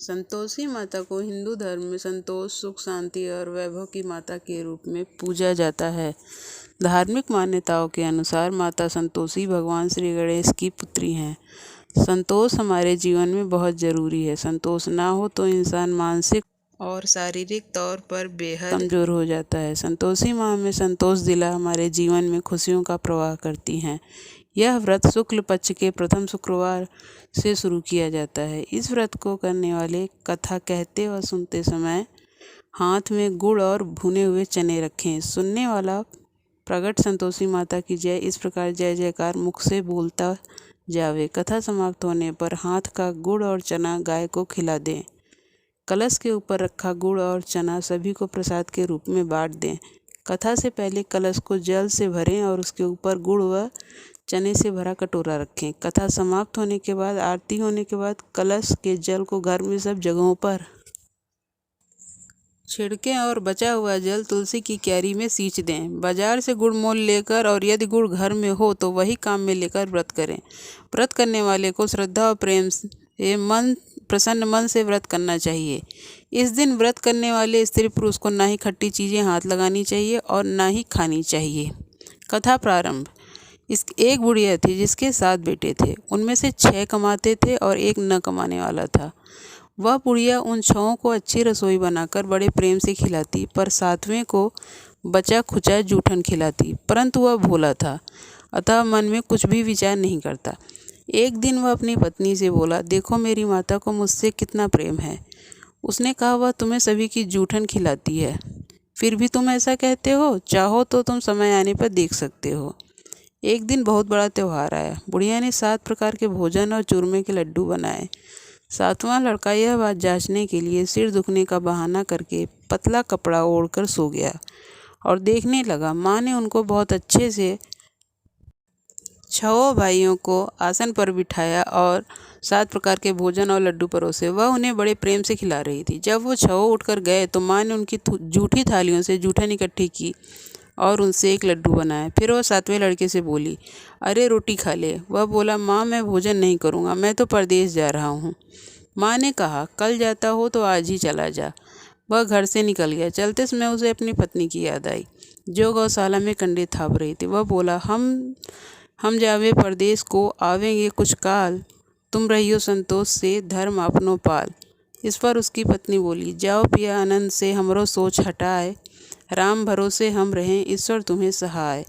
संतोषी माता को हिंदू धर्म में संतोष, सुख, शांति और वैभव की माता के रूप में पूजा जाता है। धार्मिक मान्यताओं के अनुसार माता संतोषी भगवान श्री गणेश की पुत्री हैं। संतोष हमारे जीवन में बहुत ज़रूरी है। संतोष ना हो तो इंसान मानसिक और शारीरिक तौर पर बेहद कमज़ोर हो जाता है। संतोषी माँ हमें संतोष दिला हमारे जीवन में खुशियों का प्रवाह करती हैं। यह व्रत शुक्ल पक्ष के प्रथम शुक्रवार से शुरू किया जाता है। इस व्रत को करने वाले कथा कहते व सुनते समय हाथ में गुड़ और भुने हुए चने रखें। सुनने वाला प्रगट संतोषी माता की जय इस प्रकार जय जयकार मुख से बोलता जावे। कथा समाप्त होने पर हाथ का गुड़ और चना गाय को खिला दें। कलश के ऊपर रखा गुड़ और चना सभी को प्रसाद के रूप में बांट दें। कथा से पहले कलश को जल से भरें और उसके ऊपर गुड़ व चने से भरा कटोरा रखें। कथा समाप्त होने के बाद आरती होने के बाद कलश के जल को घर में सब जगहों पर छिड़कें और बचा हुआ जल तुलसी की क्यारी में सींच दें। बाजार से गुड़ मोल लेकर और यदि गुड़ घर में हो तो वही काम में लेकर व्रत करें। व्रत करने वाले को श्रद्धा और प्रेम से प्रसन्न मन से व्रत करना चाहिए। इस दिन व्रत करने वाले स्त्री पुरुष को ना ही खट्टी चीज़ें हाथ लगानी चाहिए और ना ही खानी चाहिए। कथा प्रारंभ। एक बुढ़िया थी जिसके 7 बेटे थे। उनमें से 6 कमाते थे और एक न कमाने वाला था। वह बुढ़िया उन 6 को अच्छी रसोई बनाकर बड़े प्रेम से खिलाती, पर 7वें को बचा खुचा जूठन खिलाती। परंतु वह भोला था, अतः मन में कुछ भी विचार नहीं करता। एक दिन वह अपनी पत्नी से बोला, देखो मेरी माता को मुझसे कितना प्रेम है। उसने कहा, वह तुम्हें सभी की जूठन खिलाती है, फिर भी तुम ऐसा कहते हो। चाहो तो तुम समय आने पर देख सकते हो। एक दिन बहुत बड़ा त्यौहार आया। बुढ़िया ने 7 प्रकार के भोजन और चूरमे के लड्डू बनाए। 7वां लड़का यह बात जांचने के लिए सिर दुखने का बहाना करके पतला कपड़ा ओढ़कर सो गया और देखने लगा। माँ ने उनको बहुत अच्छे से 6 भाइयों को आसन पर बिठाया और 7 प्रकार के भोजन और लड्डू परोसे। वह उन्हें बड़े प्रेम से खिला रही थी। जब वो 6 उठकर गए तो माँ ने उनकी जूठी थालियों से जूठन इकट्ठी की और उनसे एक लड्डू बनाया। फिर वह 7वें लड़के से बोली, अरे रोटी खा ले। वह बोला, माँ मैं भोजन नहीं करूँगा, मैं तो परदेश जा रहा हूँ। माँ ने कहा, कल जाता हो तो आज ही चला जा। वह घर से निकल गया। चलते समय उसे अपनी पत्नी की याद आई जो गौशाला में कंडे थाप रही थी। वह बोला, हम जावे परदेश को आवेंगे कुछ काल, तुम रहियो संतोष से धर्म अपनो पाल। इस पर उसकी पत्नी बोली, जाओ पिया आनंद से हमरो सोच हटाए, राम भरोसे हम रहें ईश्वर तुम्हें सहाय।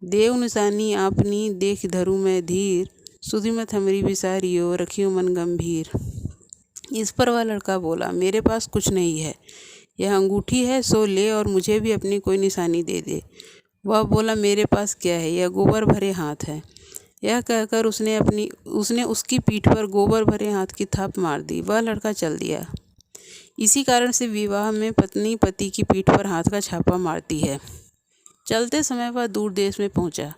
देव निशानी आपनी देख धरू मैं धीर, सुधि मत हमरी बिसारियो रखियो मन गंभीर। इस पर वह लड़का बोला, मेरे पास कुछ नहीं है, यह अंगूठी है, सो ले और मुझे भी अपनी कोई निशानी दे दे। वह बोला, मेरे पास क्या है, यह गोबर भरे हाथ है। यह कहकर उसने उसकी पीठ पर गोबर भरे हाथ की थाप मार दी। वह लड़का चल दिया। इसी कारण से विवाह में पत्नी पति की पीठ पर हाथ का छापा मारती है। चलते समय वह दूर देश में पहुंचा।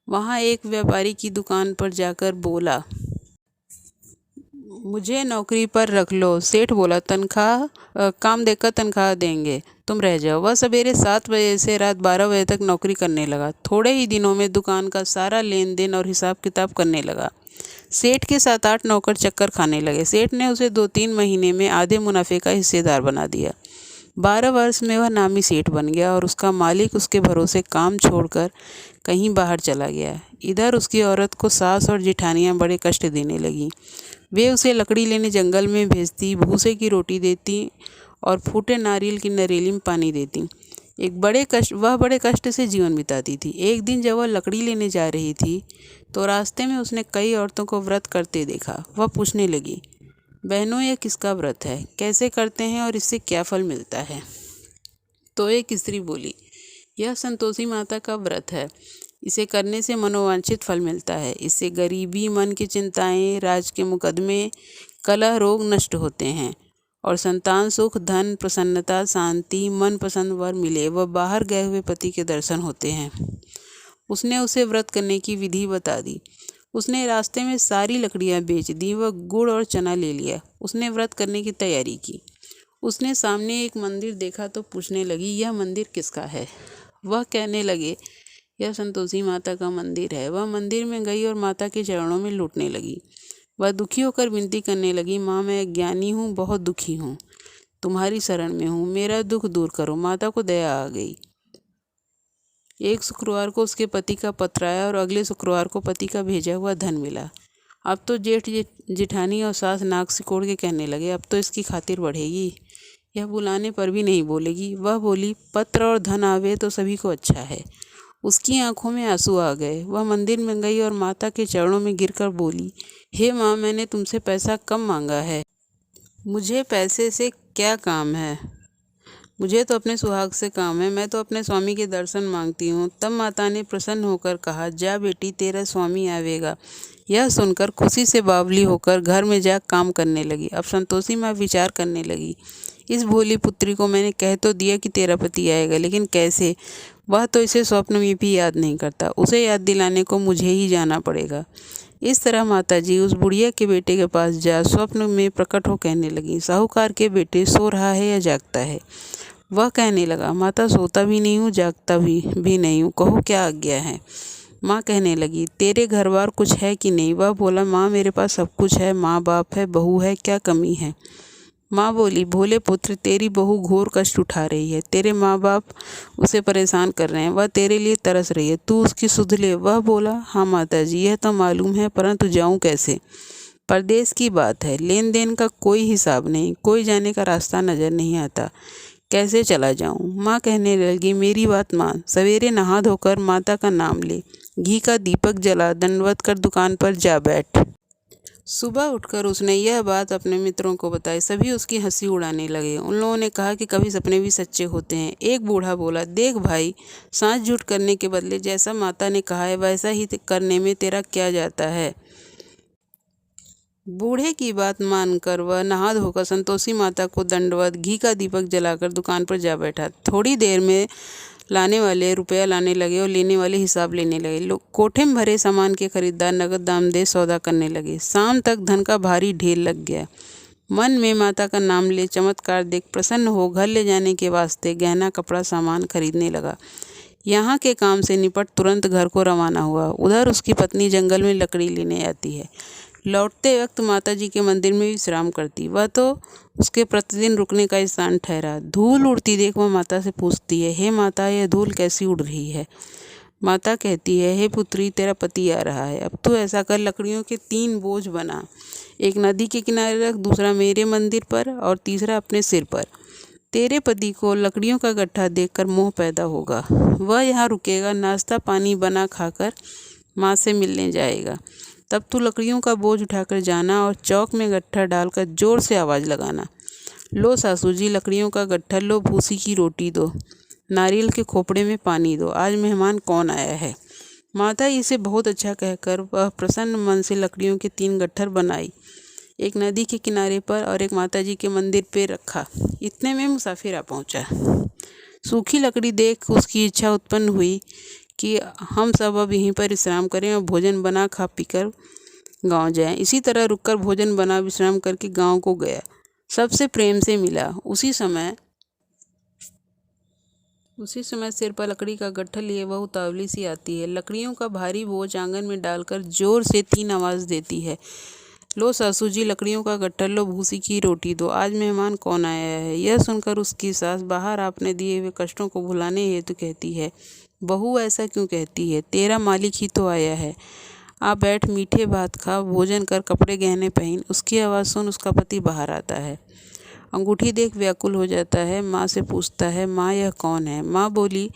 वहां एक व्यापारी की दुकान पर जाकर बोला, मुझे नौकरी पर रख लो। सेठ बोला, तनख्वाह काम देकर तनख्वाह देंगे, तुम रह जाओ। वह सवेरे 7 बजे से रात 12 बजे तक नौकरी करने लगा। थोड़े ही दिनों में दुकान का सारा लेन देन और हिसाब किताब करने लगा। सेठ के 7-8 नौकर चक्कर खाने लगे। सेठ ने उसे 2-3 महीने में आधे मुनाफे का हिस्सेदार बना दिया। 12 वर्ष में वह नामी सेठ बन गया और उसका मालिक उसके भरोसे काम छोड़कर कहीं बाहर चला गया। इधर उसकी औरत को सास और जिठानियाँ बड़े कष्ट देने लगीं। वे उसे लकड़ी लेने जंगल में भेजती, भूसे की रोटी देती और फूटे नारियल की नरेली में पानी देती। वह बड़े कष्ट से जीवन बिताती थी। एक दिन जब वह लकड़ी लेने जा रही थी तो रास्ते में उसने कई औरतों को व्रत करते देखा। वह पूछने लगी, बहनों यह किसका व्रत है, कैसे करते हैं और इससे क्या फल मिलता है। तो एक स्त्री बोली, यह संतोषी माता का व्रत है, इसे करने से मनोवांछित फल मिलता है। इससे गरीबी, मन की चिंताएं, राज के मुकदमे, कलह, रोग नष्ट होते हैं और संतान सुख, धन, प्रसन्नता, शांति, मनपसंद वर मिले व बाहर गए हुए पति के दर्शन होते हैं। उसने उसे व्रत करने की विधि बता दी। उसने रास्ते में सारी लकड़ियाँ बेच दी व गुड़ और चना ले लिया। उसने व्रत करने की तैयारी की। उसने सामने एक मंदिर देखा तो पूछने लगी, यह मंदिर किसका है। वह कहने लगे, यह संतोषी माता का मंदिर है। वह मंदिर में गई और माता के चरणों में लूटने लगी। वह दुखी होकर विनती करने लगी, माँ मैं अज्ञानी हूँ, बहुत दुखी हूँ, तुम्हारी शरण में हूँ, मेरा दुख दूर करो। माता को दया आ गई। एक शुक्रवार को उसके पति का पत्र आया और अगले शुक्रवार को पति का भेजा हुआ धन मिला। अब तो जेठानी और सास नाक सिकोड़ के कहने लगे, अब तो इसकी खातिर बढ़ेगी, यह बुलाने पर भी नहीं बोलेगी। वह बोली, पत्र और धन आवे तो सभी को अच्छा है। उसकी आंखों में आंसू आ गए। वह मंदिर में गई और माता के चरणों में गिरकर बोली, हे माँ, मैंने तुमसे पैसा कम मांगा है, मुझे पैसे से क्या काम है, मुझे तो अपने सुहाग से काम है, मैं तो अपने स्वामी के दर्शन मांगती हूँ। तब माता ने प्रसन्न होकर कहा, जा बेटी, तेरा स्वामी आवेगा। यह सुनकर खुशी से बावली होकर घर में जा काम करने लगी। अब संतोषी माँ विचार करने लगी, इस भोली पुत्री को मैंने कह तो दिया कि तेरा पति आएगा, लेकिन कैसे? वह तो इसे स्वप्न में भी याद नहीं करता, उसे याद दिलाने को मुझे ही जाना पड़ेगा। इस तरह माताजी उस बुढ़िया के बेटे के पास जा स्वप्न में प्रकट हो कहने लगी, साहूकार के बेटे सो रहा है या जागता है? वह कहने लगा, माता सोता भी नहीं हूँ, जागता भी नहीं हूँ, कहो क्या आज्ञा है। माँ कहने लगी, तेरे घर बार कुछ है कि नहीं? वह बोला, माँ मेरे पास सब कुछ है, माँ बाप है, बहू है, क्या कमी है? माँ बोली, भोले पुत्र, तेरी बहू घोर कष्ट उठा रही है, तेरे माँ बाप उसे परेशान कर रहे हैं, वह तेरे लिए तरस रही है, तू उसकी सुध ले। वह बोला, हाँ माताजी, यह तो मालूम है, परंतु जाऊँ कैसे? परदेश की बात है, लेन देन का कोई हिसाब नहीं, कोई जाने का रास्ता नजर नहीं आता, कैसे चला जाऊं? माँ कहने लगी, मेरी बात मान, सवेरे नहा धोकर माता का नाम ले, घी का दीपक जला, दंडवत कर दुकान पर जा बैठ। सुबह उठकर उसने यह बात अपने मित्रों को बताई। सभी उसकी हंसी उड़ाने लगे। उन लोगों ने कहा कि कभी सपने भी सच्चे होते हैं। एक बूढ़ा बोला, देख भाई, सांस झूठ करने के बदले जैसा माता ने कहा है वैसा ही करने में तेरा क्या जाता है। बूढ़े की बात मानकर वह नहा धोकर संतोषी माता को दंडवत, घी का दीपक जलाकर दुकान पर जा बैठा। थोड़ी देर में लाने वाले रुपया लाने लगे और लेने वाले हिसाब लेने लगे। लोग कोठे में भरे सामान के खरीदार नगद दाम दे सौदा करने लगे। शाम तक धन का भारी ढेर लग गया। मन में माता का नाम ले चमत्कार देख प्रसन्न हो घर ले जाने के वास्ते गहना कपड़ा सामान खरीदने लगा। यहाँ के काम से निपट तुरंत घर को रवाना हुआ। उधर उसकी पत्नी जंगल में लकड़ी लेने आती है। लौटते वक्त माताजी के मंदिर में विश्राम करती। वह तो उसके प्रतिदिन रुकने का स्थान ठहरा। धूल उड़ती देख वह माता से पूछती है, हे माता, यह धूल कैसी उड़ रही है? माता कहती है, हे पुत्री, तेरा पति आ रहा है, अब तो ऐसा कर, लकड़ियों के 3 बोझ बना, एक नदी के किनारे रख, दूसरा मेरे मंदिर पर और तीसरा अपने सिर पर। तेरे पति को लकड़ियों का गट्ठा देखकर मोह पैदा होगा। वह यहाँ रुकेगा, नाश्ता पानी बना खाकर माँ से मिलने जाएगा। तब तू लकड़ियों का बोझ उठाकर जाना और चौक में गट्ठा डालकर जोर से आवाज़ लगाना, लो सासू जी, लकड़ियों का गट्ठा लो, भूसी की रोटी दो, नारियल के खोपड़े में पानी दो, आज मेहमान कौन आया है। माता इसे बहुत अच्छा कहकर वह प्रसन्न मन से लकड़ियों के 3 गट्ठर बनाई। एक नदी के किनारे पर और एक माताजी के मंदिर पे रखा। इतने में मुसाफिर आ पहुंचा। सूखी लकड़ी देख उसकी इच्छा उत्पन्न हुई कि हम सब अब यहीं पर विश्राम करें और भोजन बना खा पीकर गांव जाएं। इसी तरह रुककर भोजन बना विश्राम करके गांव को गया। सबसे प्रेम से मिला। उसी समय सिर पर लकड़ी का गट्ठर लिए वह उतावली सी आती है। लकड़ियों का भारी बोझ आंगन में डालकर जोर से 3 आवाज़ देती है, लो सासू जी, लकड़ियों का गट्ठर लो, भूसी की रोटी दो, आज मेहमान कौन आया है। यह सुनकर उसकी सास बाहर आपने दिए हुए कष्टों को भुलाने हेतु कहती है, बहू ऐसा क्यों कहती है, तेरा मालिक ही तो आया है, आ बैठ, मीठे भात खा, भोजन कर, कपड़े गहने पहन। उसकी आवाज़ सुन उसका पति बाहर आता है। अंगूठी देख व्याकुल हो जाता है। माँ से पूछता है, माँ यह कौन है? माँ बोली,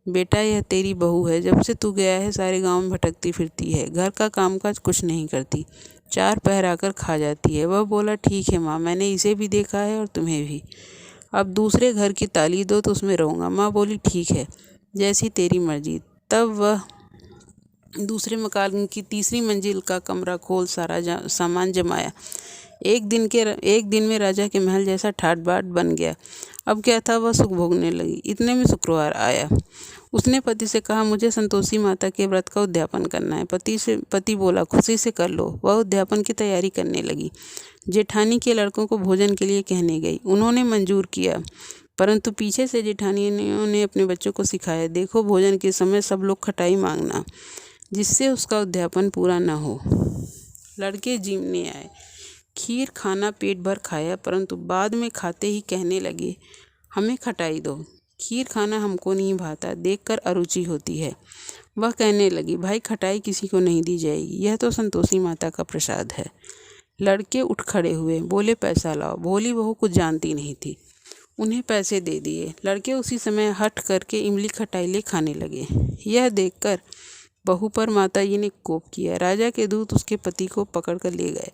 बेटा यह तेरी बहू है, जब से तू गया है सारे गांव में भटकती फिरती है, घर का कामकाज कुछ नहीं करती, 4 पहर आकर खा जाती है। वह बोला, ठीक है माँ, मैंने इसे भी देखा है और तुम्हें भी, अब दूसरे घर की ताली दो तो उसमें रहूँगा। माँ बोली, ठीक है, जैसी तेरी मर्जी। तब वह दूसरे मकान की तीसरी मंजिल का कमरा खोल सारा सामान जमाया। एक दिन में राजा के महल जैसा ठाट बाट बन गया। अब क्या था, वह सुख भोगने लगी। इतने में शुक्रवार आया। उसने पति से कहा, मुझे संतोषी माता के व्रत का उद्यापन करना है। पति बोला, खुशी से कर लो। वह उद्यापन की तैयारी करने लगी। जेठानी के लड़कों को भोजन के लिए कहने गई। उन्होंने मंजूर किया, परंतु पीछे से जेठानियों ने अपने बच्चों को सिखाया, देखो भोजन के समय सब लोग खटाई मांगना, जिससे उसका उद्यापन पूरा न हो। लड़के जीमने आए। खीर खाना पेट भर खाया, परंतु बाद में खाते ही कहने लगे, हमें खटाई दो। खीर खाना हमको नहीं भाता, देखकर अरुचि होती है। वह कहने लगी, भाई खटाई किसी को नहीं दी जाएगी, यह तो संतोषी माता का प्रसाद है। लड़के उठ खड़े हुए, बोले पैसा लाओ। भोली बहू कुछ जानती नहीं थी, उन्हें पैसे दे दिए। लड़के उसी समय हट करके इमली खटाई ले खाने लगे। यह देखकर बहू पर माताजी ने कोप किया। राजा के दूत उसके पति को पकड़कर ले गए।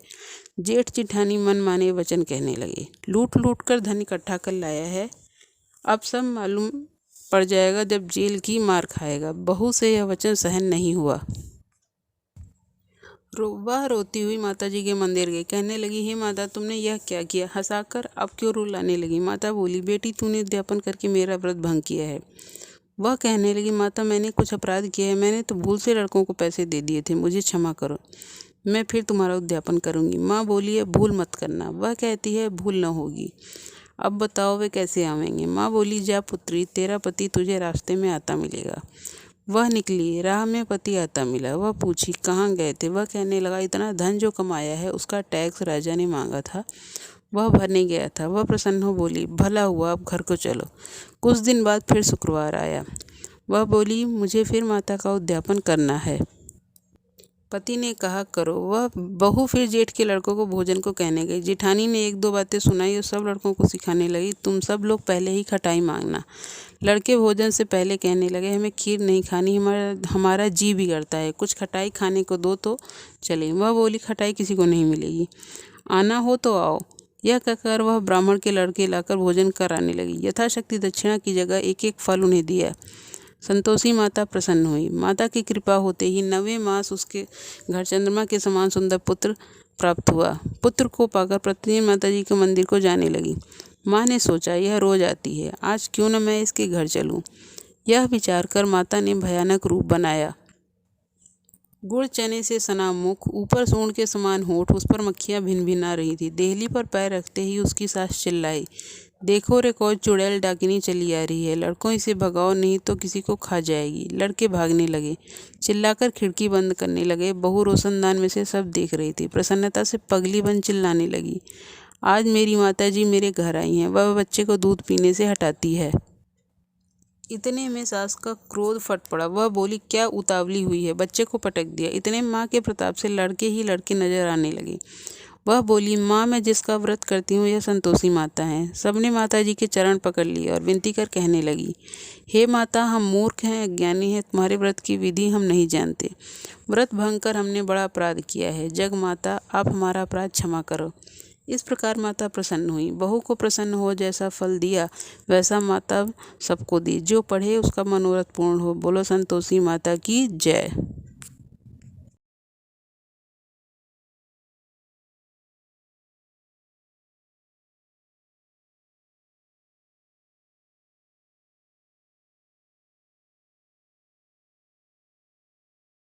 जेठ जिठानी मन माने वचन कहने लगे, लूट लूट कर धन इकट्ठा कर लाया है, अब सब मालूम पड़ जाएगा जब जेल की मार खाएगा। बहू से यह वचन सहन नहीं हुआ। वह रोती हुई माताजी के मंदिर गई। कहने लगी, हे माता, तुमने यह क्या किया? हंसाकर अब क्यों रुलाने लगी? माता बोली, बेटी तूने उद्यापन करके मेरा व्रत भंग किया है। वह कहने लगी, माता मैंने कुछ अपराध किया है, मैंने तो भूल से लड़कों को पैसे दे दिए थे, मुझे क्षमा करो, मैं फिर तुम्हारा उद्यापन करूंगी। माँ बोली है, भूल मत करना। वह कहती है, भूल न होगी, अब बताओ वे कैसे आवेंगे? माँ बोली, जा पुत्री, तेरा पति तुझे रास्ते में आता मिलेगा। वह निकली, राह में पति आता मिला। वह पूछी, कहाँ गए थे? वह कहने लगा, इतना धन जो कमाया है उसका टैक्स राजा ने मांगा था, वह भरने गया था। वह प्रसन्न हो बोली, भला हुआ, अब घर को चलो। कुछ दिन बाद फिर शुक्रवार आया। वह बोली, मुझे फिर माता का उद्यापन करना है। पति ने कहा, करो। वह बहू फिर जेठ के लड़कों को भोजन को कहने गई। जेठानी ने एक दो बातें सुनाई और सब लड़कों को सिखाने लगी, तुम सब लोग पहले ही खटाई मांगना। लड़के भोजन से पहले कहने लगे, हमें खीर नहीं खानी, हमारा जी बिगड़ता है, कुछ खटाई खाने को दो तो चले। वह बोली, खटाई किसी को नहीं मिलेगी, आना हो तो आओ। यह कहकर वह ब्राह्मण के लड़के लाकर भोजन कराने लगी। यथाशक्ति दक्षिणा की जगह एक एक फल उन्हें दिया। संतोषी माता प्रसन्न हुई। माता की कृपा होते ही 9वें मास उसके घर चंद्रमा के समान सुंदर पुत्र प्राप्त हुआ। पुत्र को पाकर प्रतिदिन माता जी के मंदिर को जाने लगी। माँ ने सोचा, यह रोज आती है, आज क्यों न मैं इसके घर चलूं। यह विचार कर माता ने भयानक रूप बनाया। गुड़ चने से सना मुख, ऊपर सूंड के समान होठ, उस पर मक्खियाँ भिन भिना रही थी। देहली पर पैर रखते ही उसकी सास चिल्लाई, देखो रे, कौन चुड़ैल डाकिनी चली आ रही है, लड़कों इसे भगाओ नहीं तो किसी को खा जाएगी। लड़के भागने लगे, चिल्लाकर खिड़की बंद करने लगे। बहू रोशनदान में से सब देख रही थी। प्रसन्नता से पगली बन चिल्लाने लगी, आज मेरी माता जी मेरे घर आई हैं, वह बच्चे को दूध पीने से हटाती है। इतने में सास का क्रोध फट पड़ा। वह बोली, क्या उतावली हुई है, बच्चे को पटक दिया। इतने माँ के प्रताप से लड़के ही लड़के नजर आने लगे। वह बोली, माँ, मैं जिसका व्रत करती हूँ यह संतोषी माता है। सबने माता जी के चरण पकड़ लिए और विनती कर कहने लगी, हे माता, हम मूर्ख हैं, अज्ञानी हैं, तुम्हारे व्रत की विधि हम नहीं जानते। व्रत भंग कर हमने बड़ा अपराध किया है, जग माता आप हमारा अपराध क्षमा करो। इस प्रकार माता प्रसन्न हुई। बहू को प्रसन्न हो, जैसा फल दिया वैसा माता सबको दी। जो पढ़े उसका मनोरथ पूर्ण हो। बोलो संतोषी माता की जय।